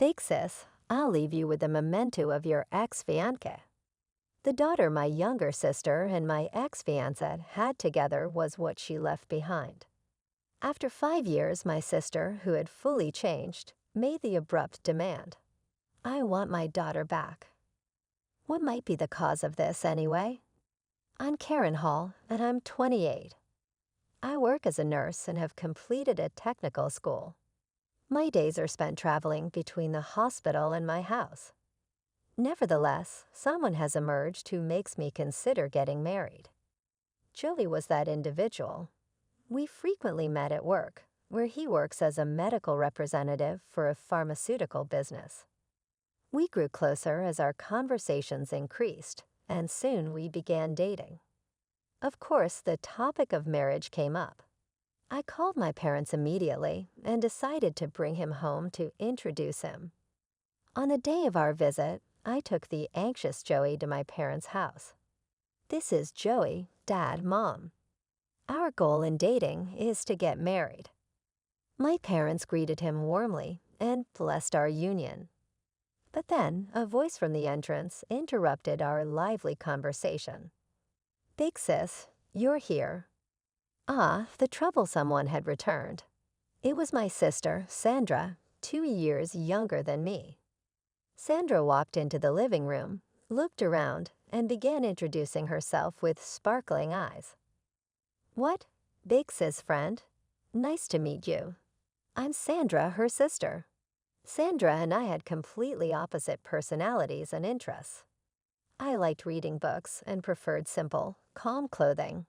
Take sis, I'll leave you with the memento of your ex-fiancé. The daughter my younger sister and my ex-fiancé had together was what she left behind. After 5 years, my sister, who had fully changed, made the abrupt demand. I want my daughter back. What might be the cause of this, anyway? I'm Karen Hall, and I'm 28. I work as a nurse and have completed a technical school. My days are spent traveling between the hospital and my house. Nevertheless, someone has emerged who makes me consider getting married. Joey was that individual. We frequently met at work, where he works as a medical representative for a pharmaceutical business. We grew closer as our conversations increased, and soon we began dating. Of course, the topic of marriage came up. I called my parents immediately and decided to bring him home to introduce him. On the day of our visit, I took the anxious Joey to my parents' house. This is Joey, Dad, Mom. Our goal in dating is to get married. My parents greeted him warmly and blessed our union. But then, a voice from the entrance interrupted our lively conversation. Big sis, you're here. Ah, the troublesome one had returned. It was my sister, Sandra, 2 years younger than me. Sandra walked into the living room, looked around, and began introducing herself with sparkling eyes. What? Big sis friend? Nice to meet you. I'm Sandra, her sister. Sandra and I had completely opposite personalities and interests. I liked reading books and preferred simple, calm clothing.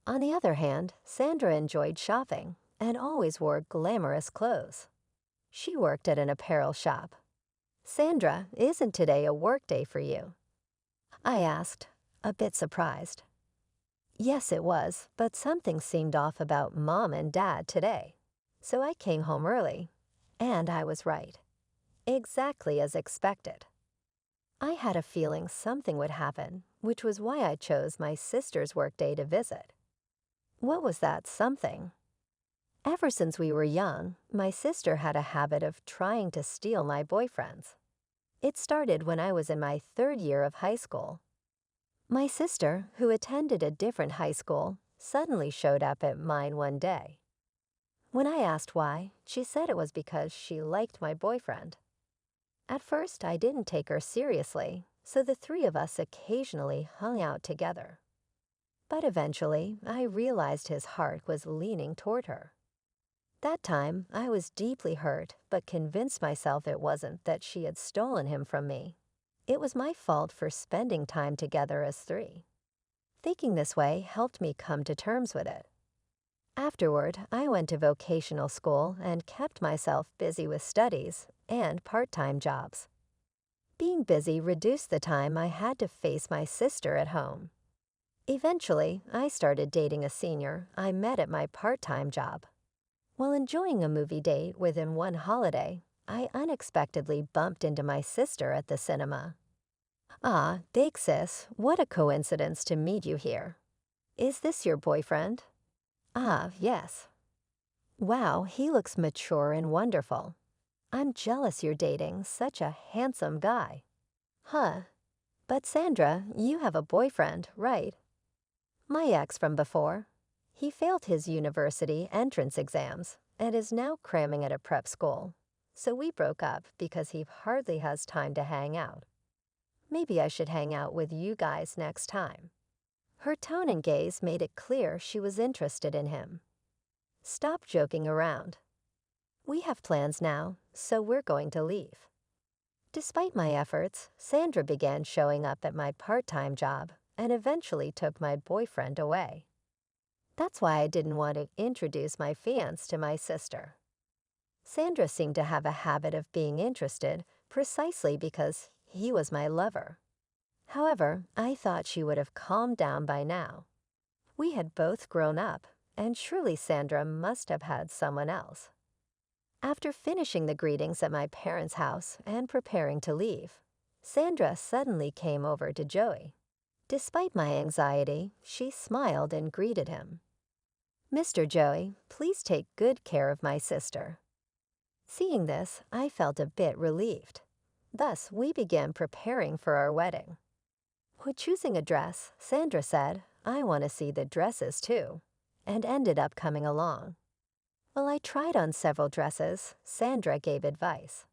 On the other hand, Sandra enjoyed shopping and always wore glamorous clothes. She worked at an apparel shop. Sandra, isn't today a work day for you? I asked, a bit surprised. Yes, it was, but something seemed off about Mom and Dad today. So I came home early. And I was right. Exactly as expected. I had a feeling something would happen, which was why I chose my sister's workday to visit. What was that something? Ever since we were young, my sister had a habit of trying to steal my boyfriends. It started when I was in my 3rd year of high school. My sister, who attended a different high school, suddenly showed up at mine one day. When I asked why, she said it was because she liked my boyfriend. At first, I didn't take her seriously, so the 3 of us occasionally hung out together. But eventually, I realized his heart was leaning toward her. That time, I was deeply hurt, but convinced myself it wasn't that she had stolen him from me. It was my fault for spending time together as 3. Thinking this way helped me come to terms with it. Afterward, I went to vocational school and kept myself busy with studies and part-time jobs. Being busy reduced the time I had to face my sister at home. Eventually, I started dating a senior I met at my part-time job. While enjoying a movie date within one holiday, I unexpectedly bumped into my sister at the cinema. Ah, big sis, what a coincidence to meet you here. Is this your boyfriend? Ah, yes. Wow, he looks mature and wonderful. I'm jealous you're dating such a handsome guy. Huh. But Sandra, you have a boyfriend, right? My ex from before. He failed his university entrance exams and is now cramming at a prep school. So we broke up because he hardly has time to hang out. Maybe I should hang out with you guys next time. Her tone and gaze made it clear she was interested in him. Stop joking around. We have plans now, so we're going to leave. Despite my efforts, Sandra began showing up at my part-time job and eventually took my boyfriend away. That's why I didn't want to introduce my fiancé to my sister. Sandra seemed to have a habit of being interested precisely because he was my lover. However, I thought she would have calmed down by now. We had both grown up, and surely Sandra must have had someone else. After finishing the greetings at my parents' house and preparing to leave, Sandra suddenly came over to Joey. Despite my anxiety, she smiled and greeted him. Mr. Joey, please take good care of my sister. Seeing this, I felt a bit relieved. Thus, we began preparing for our wedding. When choosing a dress, Sandra said, "I want to see the dresses too," and ended up coming along. While I tried on several dresses, Sandra gave advice.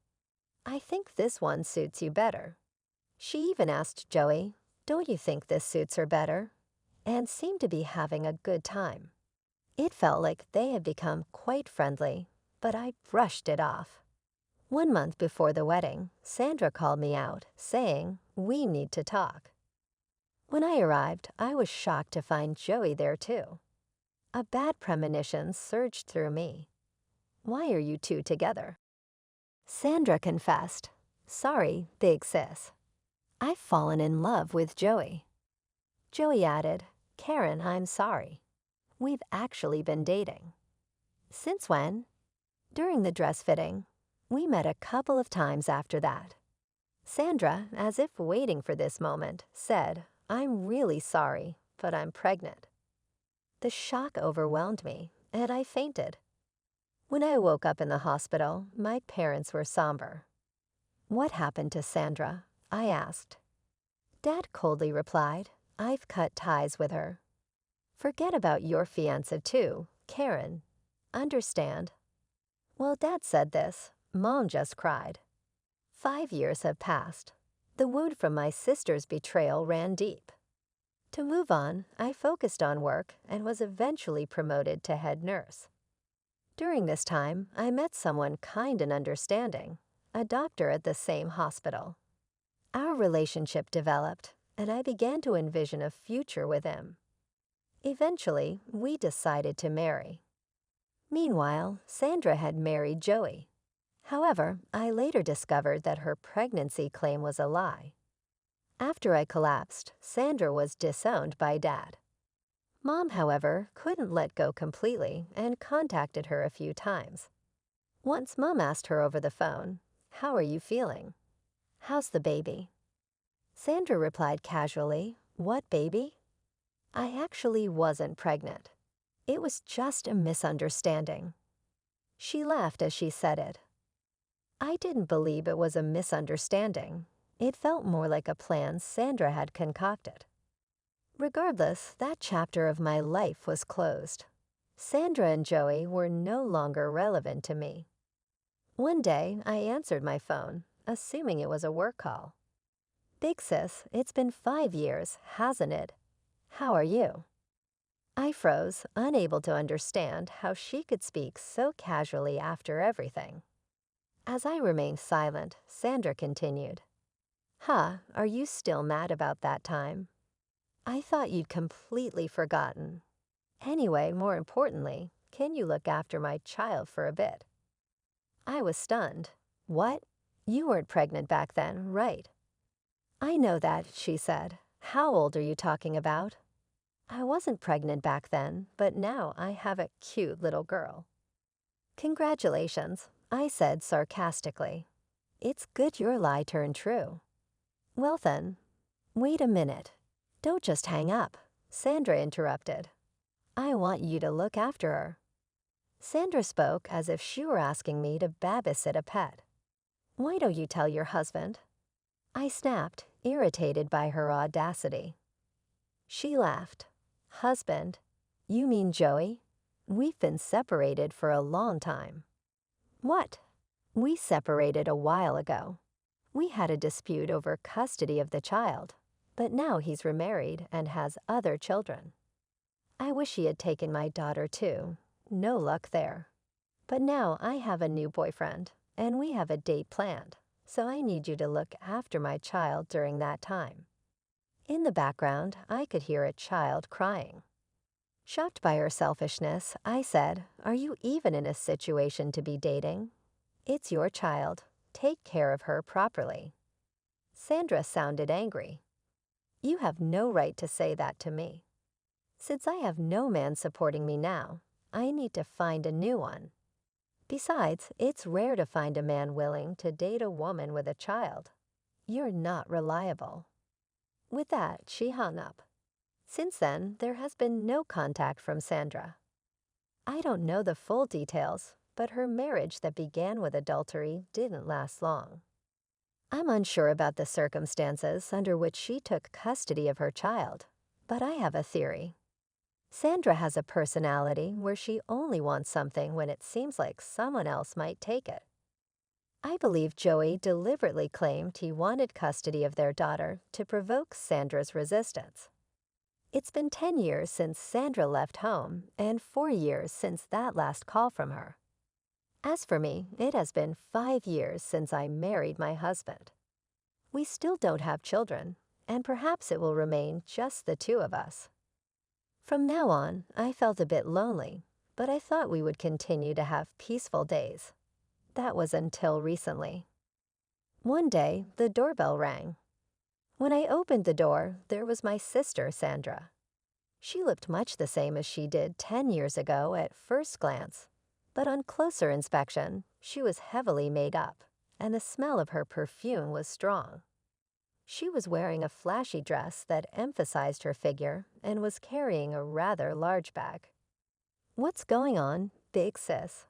"I think this one suits you better." She even asked Joey, "Don't you think this suits her better?" and seemed to be having a good time. It felt like they had become quite friendly, but I brushed it off. 1 month before the wedding, Sandra called me out, saying, "We need to talk." When I arrived, I was shocked to find Joey there too. A bad premonition surged through me. "Why are you two together?" Sandra confessed, "Sorry, big sis. I've fallen in love with Joey." Joey added, "Karen, I'm sorry. We've actually been dating." "Since when?" "During the dress fitting. We met a couple of times after that." Sandra, as if waiting for this moment, said, "I'm really sorry, but I'm pregnant." The shock overwhelmed me, and I fainted. When I woke up in the hospital, my parents were somber. "What happened to Sandra?" I asked. Dad coldly replied, "I've cut ties with her." "Forget about your fiancé too, Karen. Understand?" While Dad said this, Mom just cried. 5 years have passed. The wound from my sister's betrayal ran deep. To move on, I focused on work and was eventually promoted to head nurse. During this time, I met someone kind and understanding, a doctor at the same hospital. Our relationship developed, and I began to envision a future with him. Eventually, we decided to marry. Meanwhile, Sandra had married Joey. However, I later discovered that her pregnancy claim was a lie. After I collapsed, Sandra was disowned by Dad. Mom, however, couldn't let go completely and contacted her a few times. Once Mom asked her over the phone, "How are you feeling? How's the baby?" Sandra replied casually, "What baby?" I actually wasn't pregnant. It was just a misunderstanding. She laughed as she said it. I didn't believe it was a misunderstanding. It felt more like a plan Sandra had concocted. Regardless, that chapter of my life was closed. Sandra and Joey were no longer relevant to me. One day, I answered my phone, assuming it was a work call. "Big sis, it's been 5 years, hasn't it? How are you?" I froze, unable to understand how she could speak so casually after everything. As I remained silent, Sandra continued, "Huh, are you still mad about that time? I thought you'd completely forgotten. Anyway, more importantly, can you look after my child for a bit?" I was stunned. "What? You weren't pregnant back then, right?" "I know that," she said. "How old are you talking about?" "I wasn't pregnant back then, but now I have a cute little girl." "Congratulations," I said sarcastically. "It's good your lie turned true." "Well then." "Wait a minute. Don't just hang up," Sandra interrupted. "I want you to look after her." Sandra spoke as if she were asking me to babysit a pet. "Why don't you tell your husband?" I snapped, irritated by her audacity. She laughed. "Husband? You mean Joey? We've been separated for a long time." "What?" "We separated a while ago. We had a dispute over custody of the child, but now he's remarried and has other children. I wish he had taken my daughter too. No luck there. But now I have a new boyfriend, and we have a date planned, so I need you to look after my child during that time." In the background, I could hear a child crying. Shocked by her selfishness, I said, "Are you even in a situation to be dating? It's your child. Take care of her properly." Sandra sounded angry. "You have no right to say that to me. Since I have no man supporting me now, I need to find a new one. Besides, it's rare to find a man willing to date a woman with a child. You're not reliable." With that, she hung up. Since then, there has been no contact from Sandra. I don't know the full details, but her marriage that began with adultery didn't last long. I'm unsure about the circumstances under which she took custody of her child, but I have a theory. Sandra has a personality where she only wants something when it seems like someone else might take it. I believe Joey deliberately claimed he wanted custody of their daughter to provoke Sandra's resistance. It's been 10 years since Sandra left home and 4 years since that last call from her. As for me, it has been 5 years since I married my husband. We still don't have children, and perhaps it will remain just the two of us. From now on, I felt a bit lonely, but I thought we would continue to have peaceful days. That was until recently. One day, the doorbell rang. When I opened the door, there was my sister, Sandra. She looked much the same as she did 10 years ago at first glance, but on closer inspection, she was heavily made up, and the smell of her perfume was strong. She was wearing a flashy dress that emphasized her figure and was carrying a rather large bag. "What's going on, big sis?"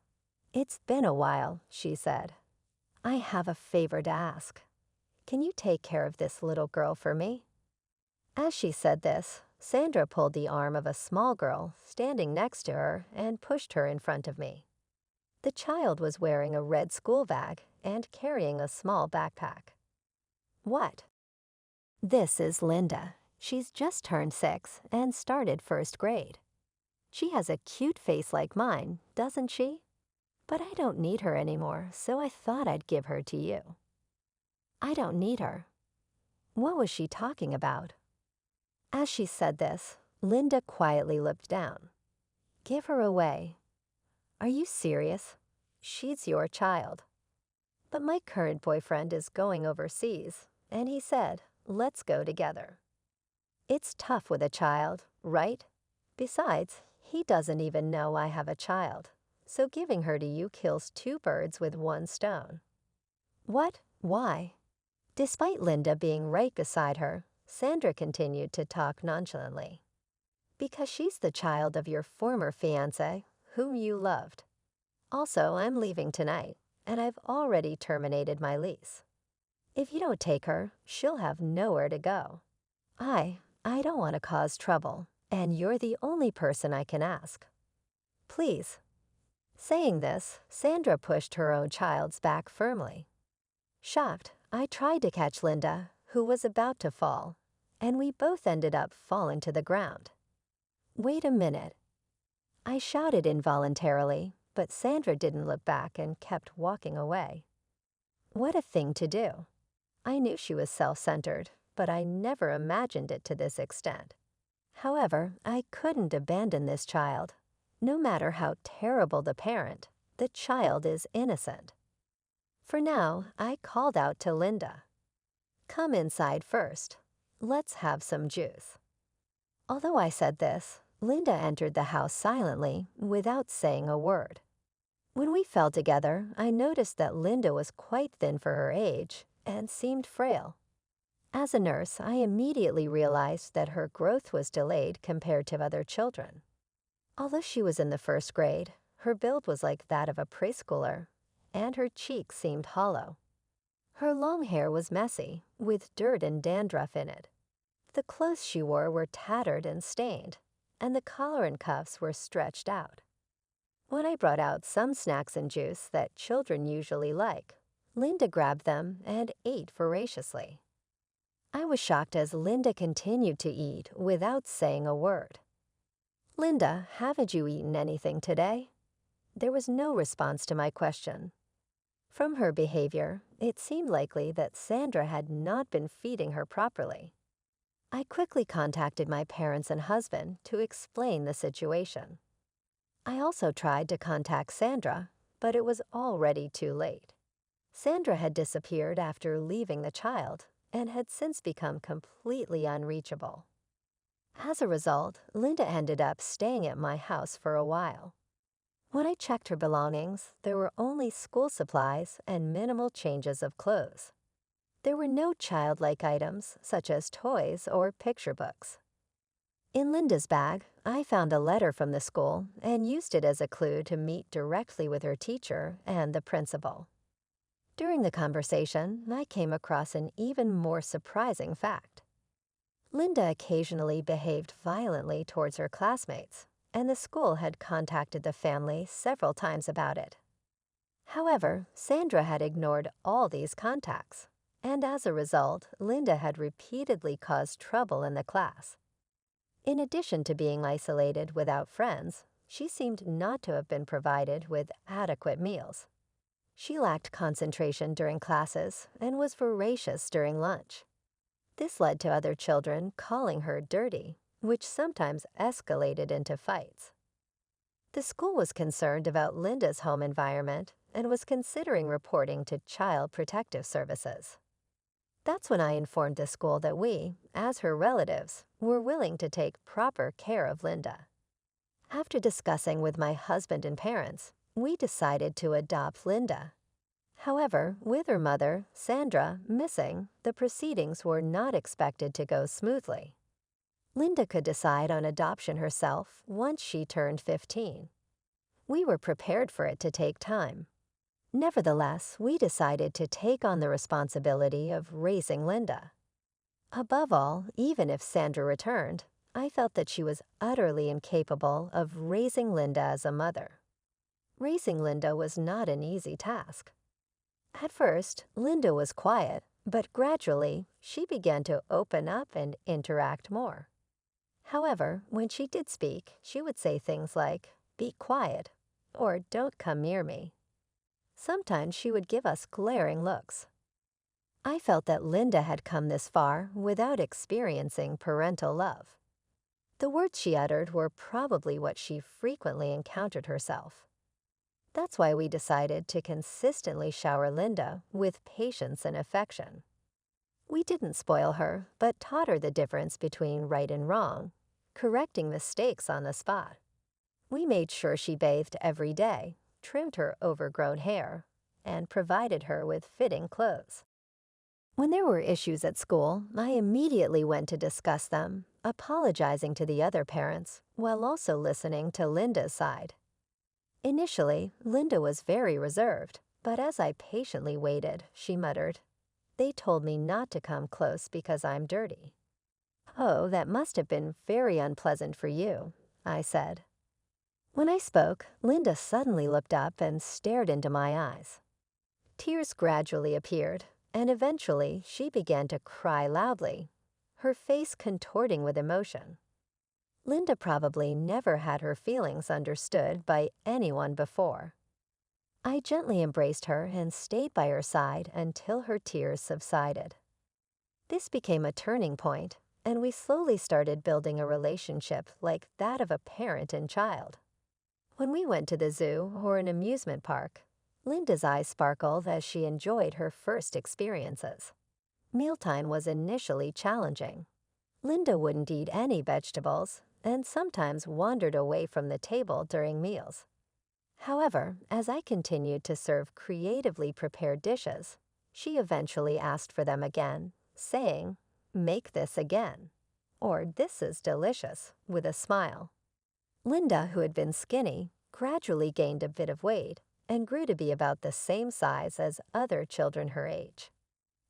"It's been a while," she said. "I have a favor to ask. Can you take care of this little girl for me?" As she said this, Sandra pulled the arm of a small girl standing next to her and pushed her in front of me. The child was wearing a red school bag and carrying a small backpack. "What?" "This is Linda. She's just turned 6 and started first grade. She has a cute face like mine, doesn't she? But I don't need her anymore, so I thought I'd give her to you." "I don't need her." What was she talking about? As she said this, Linda quietly looked down. "Give her away." "Are you serious? She's your child." "But my current boyfriend is going overseas, and he said, 'Let's go together.' It's tough with a child, right? Besides, he doesn't even know I have a child, so giving her to you kills 2 birds with 1 stone." "What? Why?" Despite Linda being right beside her, Sandra continued to talk nonchalantly. "Because she's the child of your former fiancé, whom you loved. Also, I'm leaving tonight, and I've already terminated my lease. If you don't take her, she'll have nowhere to go. I don't want to cause trouble, and you're the only person I can ask. Please." Saying this, Sandra pushed her own child's back firmly. Shocked, I tried to catch Linda, who was about to fall, and we both ended up falling to the ground. "Wait a minute." I shouted involuntarily, but Sandra didn't look back and kept walking away. What a thing to do. I knew she was self-centered, but I never imagined it to this extent. However, I couldn't abandon this child. No matter how terrible the parent, the child is innocent. For now, I called out to Linda. "Come inside first. Let's have some juice." Although I said this, Linda entered the house silently, without saying a word. When we fell together, I noticed that Linda was quite thin for her age and seemed frail. As a nurse, I immediately realized that her growth was delayed compared to other children. Although she was in the first grade, her build was like that of a preschooler, and her cheeks seemed hollow. Her long hair was messy, with dirt and dandruff in it. The clothes she wore were tattered and stained, and the collar and cuffs were stretched out. When I brought out some snacks and juice that children usually like, Linda grabbed them and ate voraciously. I was shocked as Linda continued to eat without saying a word. "Linda, haven't you eaten anything today?" There was no response to my question. From her behavior, it seemed likely that Sandra had not been feeding her properly. I quickly contacted my parents and husband to explain the situation. I also tried to contact Sandra, but it was already too late. Sandra had disappeared after leaving the child and had since become completely unreachable. As a result, Linda ended up staying at my house for a while. When I checked her belongings, there were only school supplies and minimal changes of clothes. There were no childlike items such as toys or picture books. In Linda's bag, I found a letter from the school and used it as a clue to meet directly with her teacher and the principal. During the conversation, I came across an even more surprising fact. Linda occasionally behaved violently towards her classmates, and the school had contacted the family several times about it. However, Sandra had ignored all these contacts, and as a result, Linda had repeatedly caused trouble in the class. In addition to being isolated without friends, she seemed not to have been provided with adequate meals. She lacked concentration during classes and was voracious during lunch. This led to other children calling her dirty, which sometimes escalated into fights. The school was concerned about Linda's home environment and was considering reporting to Child Protective Services. That's when I informed the school that we, as her relatives, were willing to take proper care of Linda. After discussing with my husband and parents, we decided to adopt Linda. However, with her mother, Sandra, missing, the proceedings were not expected to go smoothly. Linda could decide on adoption herself once she turned 15. We were prepared for it to take time. Nevertheless, we decided to take on the responsibility of raising Linda. Above all, even if Sandra returned, I felt that she was utterly incapable of raising Linda as a mother. Raising Linda was not an easy task. At first, Linda was quiet, but gradually, she began to open up and interact more. However, when she did speak, she would say things like, "Be quiet," or "Don't come near me." Sometimes she would give us glaring looks. I felt that Linda had come this far without experiencing parental love. The words she uttered were probably what she frequently encountered herself. That's why we decided to consistently shower Linda with patience and affection. We didn't spoil her, but taught her the difference between right and wrong, correcting mistakes on the spot. We made sure she bathed every day, trimmed her overgrown hair, and provided her with fitting clothes. When there were issues at school, I immediately went to discuss them, apologizing to the other parents, while also listening to Linda's side. Initially, Linda was very reserved, but as I patiently waited, she muttered, "They told me not to come close because I'm dirty." "Oh, that must have been very unpleasant for you," I said. When I spoke, Linda suddenly looked up and stared into my eyes. Tears gradually appeared, and eventually she began to cry loudly, her face contorting with emotion. Linda probably never had her feelings understood by anyone before. I gently embraced her and stayed by her side until her tears subsided. This became a turning point, and we slowly started building a relationship like that of a parent and child. When we went to the zoo or an amusement park, Linda's eyes sparkled as she enjoyed her first experiences. Mealtime was initially challenging. Linda wouldn't eat any vegetables and sometimes wandered away from the table during meals. However, as I continued to serve creatively prepared dishes, she eventually asked for them again, saying, "Make this again," or "This is delicious," with a smile. Linda, who had been skinny, gradually gained a bit of weight and grew to be about the same size as other children her age.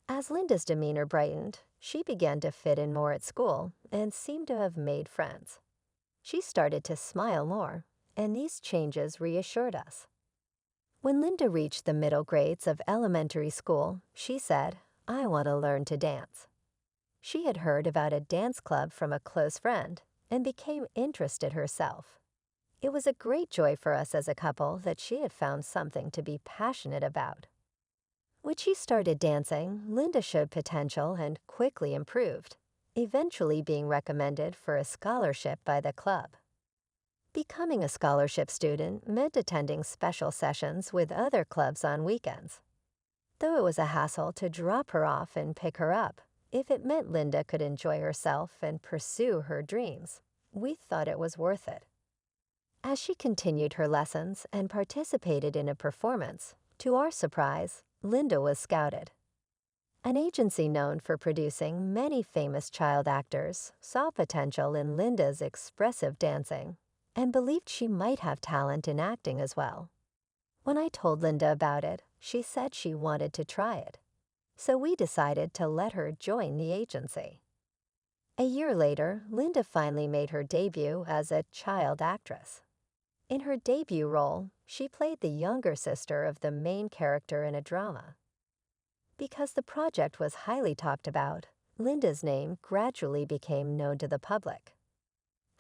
As Linda's demeanor brightened, she began to fit in more at school and seemed to have made friends. She started to smile more, and these changes reassured us. When Linda reached the middle grades of elementary school, she said, "I want to learn to dance." She had heard about a dance club from a close friend and became interested herself. It was a great joy for us as a couple that she had found something to be passionate about. When she started dancing, Linda showed potential and quickly improved, eventually being recommended for a scholarship by the club. Becoming a scholarship student meant attending special sessions with other clubs on weekends. Though it was a hassle to drop her off and pick her up, if it meant Linda could enjoy herself and pursue her dreams, we thought it was worth it. As she continued her lessons and participated in a performance, to our surprise, Linda was scouted. An agency known for producing many famous child actors saw potential in Linda's expressive dancing and believed she might have talent in acting as well. When I told Linda about it, she said she wanted to try it. So we decided to let her join the agency. A year later, Linda finally made her debut as a child actress. In her debut role, she played the younger sister of the main character in a drama. Because the project was highly talked about, Linda's name gradually became known to the public.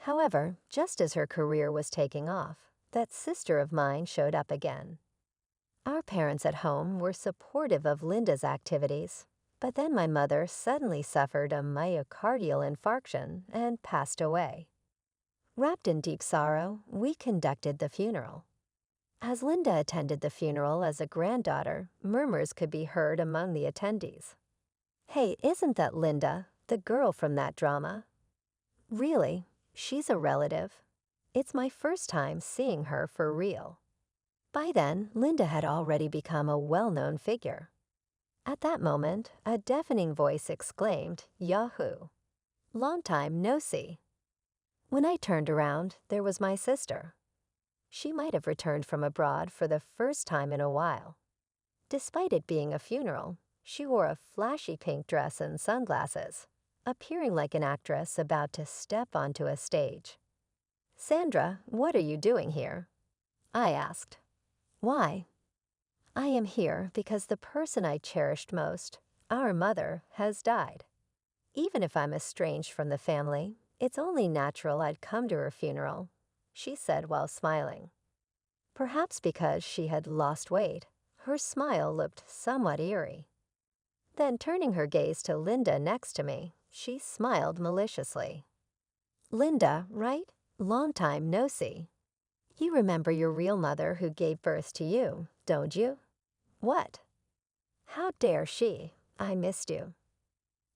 However, just as her career was taking off, that sister of mine showed up again. Our parents at home were supportive of Linda's activities, but then my mother suddenly suffered a myocardial infarction and passed away. Wrapped in deep sorrow, we conducted the funeral. As Linda attended the funeral as a granddaughter, murmurs could be heard among the attendees. "Hey, isn't that Linda, the girl from that drama?" "Really? She's a relative. It's my first time seeing her for real." By then, Linda had already become a well-known figure. At that moment, a deafening voice exclaimed, "Yahoo! Long time no see." When I turned around, there was my sister. She might have returned from abroad for the first time in a while. Despite it being a funeral, she wore a flashy pink dress and sunglasses, appearing like an actress about to step onto a stage. "Sandra, what are you doing here?" I asked. "Why?" "I am here because the person I cherished most, our mother, has died. Even if I'm estranged from the family, it's only natural I'd come to her funeral," she said while smiling. Perhaps because she had lost weight, her smile looked somewhat eerie. Then turning her gaze to Linda next to me, she smiled maliciously. "Linda, right? Long time no see. You remember your real mother who gave birth to you, don't you?" "What? How dare she? I missed you."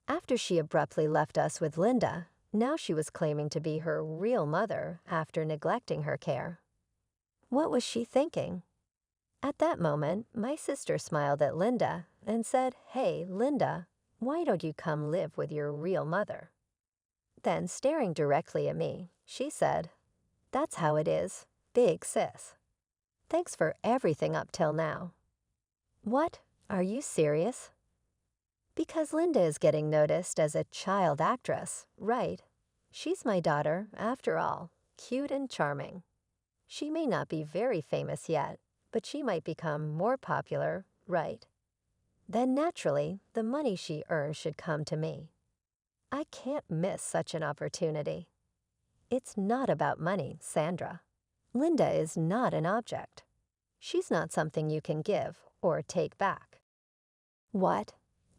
After she abruptly left us with Linda, now she was claiming to be her real mother after neglecting her care. What was she thinking? At that moment, my sister smiled at Linda and said, "Hey, Linda, why don't you come live with your real mother?" Then, staring directly at me, she said, "That's how it is, big sis. Thanks for everything up till now." What? Are you serious? Because Linda is getting noticed as a child actress, right? She's my daughter, after all, cute and charming. She may not be very famous yet, but she might become more popular, right? Then naturally, the money she earns should come to me. I can't miss such an opportunity. It's not about money, Sandra. Linda is not an object. She's not something you can give or take back. What?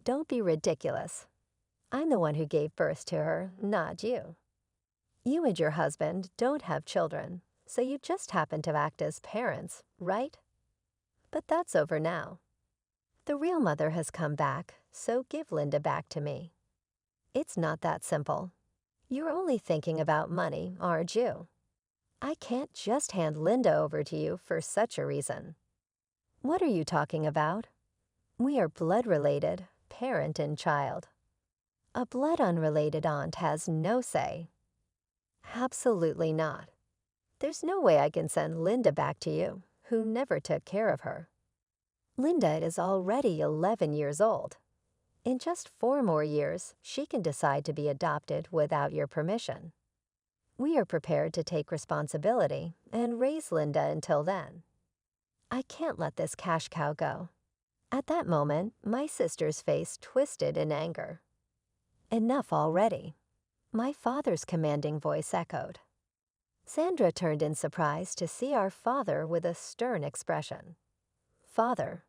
Don't be ridiculous. I'm the one who gave birth to her, not you. You and your husband don't have children, so you just happen to act as parents, right? But that's over now. The real mother has come back, so give Linda back to me. It's not that simple. You're only thinking about money, aren't you? I can't just hand Linda over to you for such a reason. What are you talking about? We are blood-related, parent and child. A blood-unrelated aunt has no say. Absolutely not. There's no way I can send Linda back to you, who never took care of her. Linda is already 11 years old. In just 4 more years, she can decide to be adopted without your permission. We are prepared to take responsibility and raise Linda until then. I can't let this cash cow go. At that moment, my sister's face twisted in anger. Enough already. My father's commanding voice echoed. Sandra turned in surprise to see our father with a stern expression. "Father."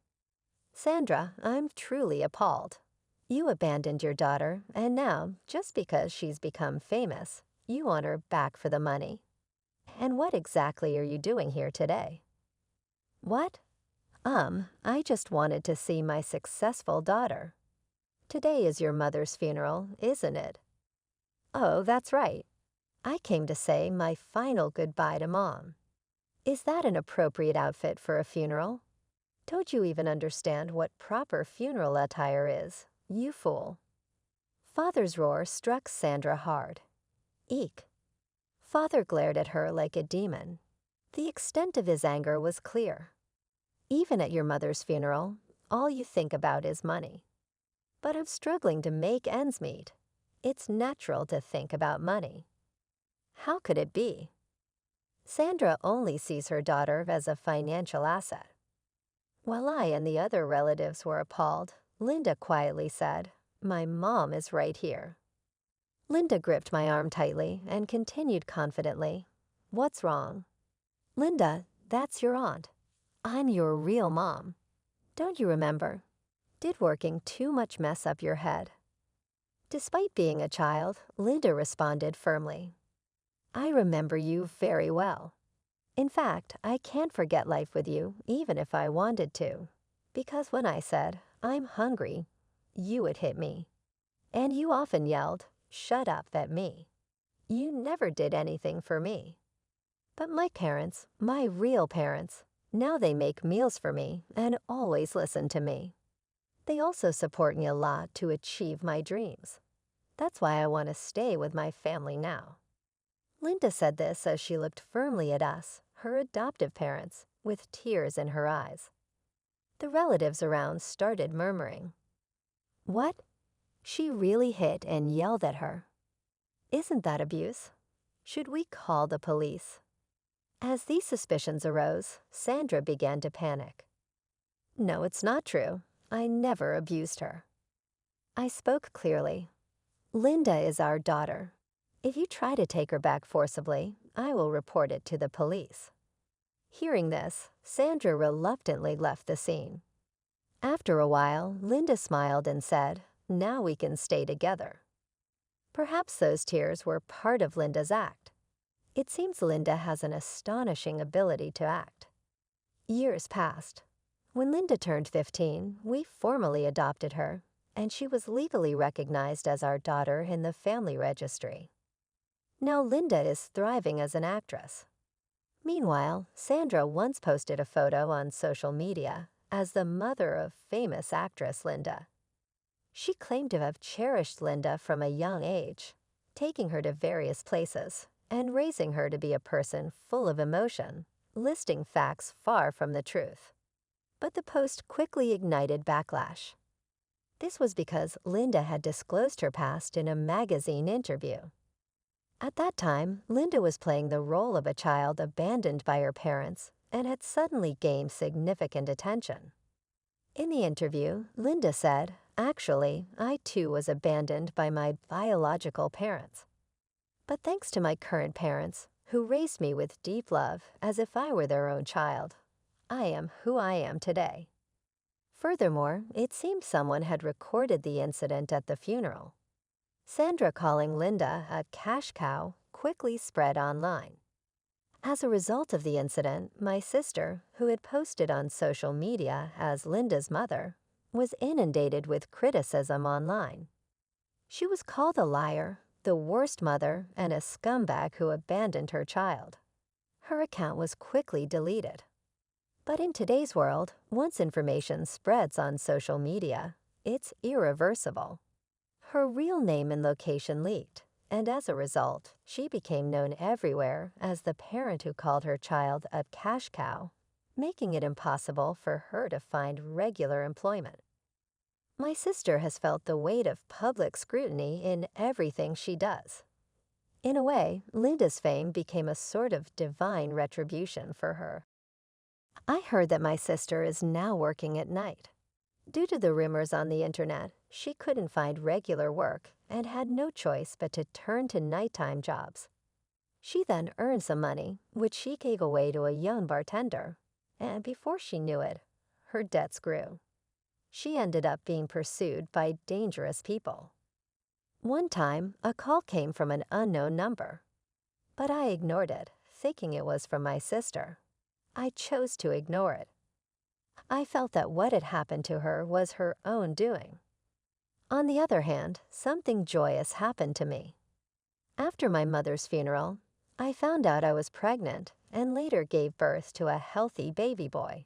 "Sandra, I'm truly appalled. You abandoned your daughter, and now, just because she's become famous, you want her back for the money. And what exactly are you doing here today?" "What?" I just wanted to see my successful daughter." "Today is your mother's funeral, isn't it?" "Oh, that's right. I came to say my final goodbye to Mom." "Is that an appropriate outfit for a funeral? Don't you even understand what proper funeral attire is, You fool. Father's roar struck Sandra hard. Eek. Father glared at her like a demon. The extent of his anger was clear. Even at your mother's funeral, all you think about is money. But I'm struggling to make ends meet. It's natural to think about money. How could it be? Sandra only sees her daughter as a financial asset. While I and the other relatives were appalled, Linda quietly said, "My mom is right here." Linda gripped my arm tightly and continued confidently, "What's wrong?" "Linda, that's your aunt. I'm your real mom. Don't you remember? Did working too much mess up your head?" Despite being a child, Linda responded firmly, "I remember you very well. In fact, I can't forget life with you even if I wanted to. Because when I said, 'I'm hungry,' you would hit me. And you often yelled, 'Shut up,' at me. You never did anything for me. But my parents, my real parents, now they make meals for me and always listen to me. They also support me a lot to achieve my dreams. That's why I want to stay with my family now." Linda said this as she looked firmly at us, her adoptive parents, with tears in her eyes. The relatives around started murmuring. "What? She really hit and yelled at her? Isn't that abuse? Should we call the police?" As these suspicions arose, Sandra began to panic. "No, it's not true. I never abused her." I spoke clearly. "Linda is our daughter. If you try to take her back forcibly, I will report it to the police." Hearing this, Sandra reluctantly left the scene. After a while, Linda smiled and said, "Now we can stay together." Perhaps those tears were part of Linda's act. It seems Linda has an astonishing ability to act. Years passed. When Linda turned 15, we formally adopted her, and she was legally recognized as our daughter in the family registry. Now Linda is thriving as an actress. Meanwhile, Sandra once posted a photo on social media as the mother of famous actress Linda. She claimed to have cherished Linda from a young age, taking her to various places and raising her to be a person full of emotion, listing facts far from the truth. But the post quickly ignited backlash. This was because Linda had disclosed her past in a magazine interview. At that time, Linda was playing the role of a child abandoned by her parents and had suddenly gained significant attention. In the interview, Linda said, "Actually, I too was abandoned by my biological parents. But thanks to my current parents, who raised me with deep love as if I were their own child, I am who I am today." Furthermore, it seems someone had recorded the incident at the funeral. Sandra calling Linda a cash cow quickly spread online. As a result of the incident, my sister, who had posted on social media as Linda's mother, was inundated with criticism online. She was called a liar, the worst mother, and a scumbag who abandoned her child. Her account was quickly deleted. But in today's world, once information spreads on social media, it's irreversible. Her real name and location leaked, and as a result, she became known everywhere as the parent who called her child a cash cow, making it impossible for her to find regular employment. My sister has felt the weight of public scrutiny in everything she does. In a way, Linda's fame became a sort of divine retribution for her. I heard that my sister is now working at night. Due to the rumors on the internet, she couldn't find regular work and had no choice but to turn to nighttime jobs. She then earned some money, which she gave away to a young bartender, and before she knew it, her debts grew. She ended up being pursued by dangerous people. One time, a call came from an unknown number, but I ignored it, thinking it was from my sister. I chose to ignore it. I felt that what had happened to her was her own doing. On the other hand, something joyous happened to me. After my mother's funeral, I found out I was pregnant and later gave birth to a healthy baby boy.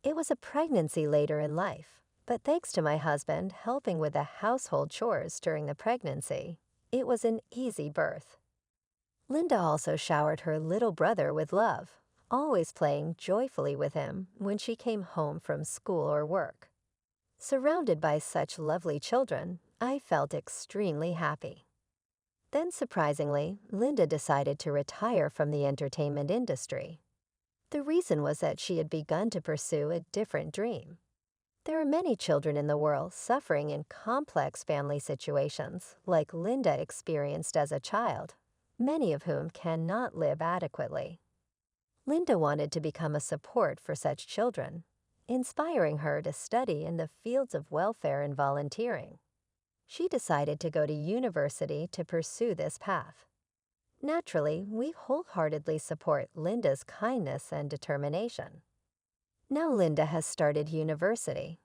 It was a pregnancy later in life, But thanks to my husband helping with the household chores during the pregnancy, it was an easy birth. Linda also showered her little brother with love, always playing joyfully with him when she came home from school or work. Surrounded by such lovely children, I felt extremely happy. Then, surprisingly, Linda decided to retire from the entertainment industry. The reason was that she had begun to pursue a different dream. There are many children in the world suffering in complex family situations, like Linda experienced as a child, many of whom cannot live adequately. Linda wanted to become a support for such children, inspiring her to study in the fields of welfare and volunteering. She decided to go to university to pursue this path. Naturally, we wholeheartedly support Linda's kindness and determination. Now Linda has started university.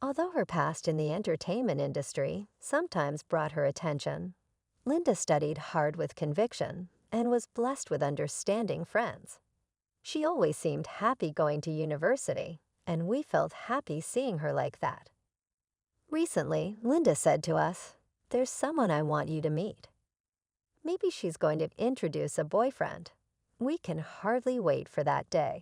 Although her past in the entertainment industry sometimes brought her attention, Linda studied hard with conviction and was blessed with understanding friends. She always seemed happy going to university, and we felt happy seeing her like that. Recently, Linda said to us, "There's someone I want you to meet." Maybe she's going to introduce a boyfriend. We can hardly wait for that day.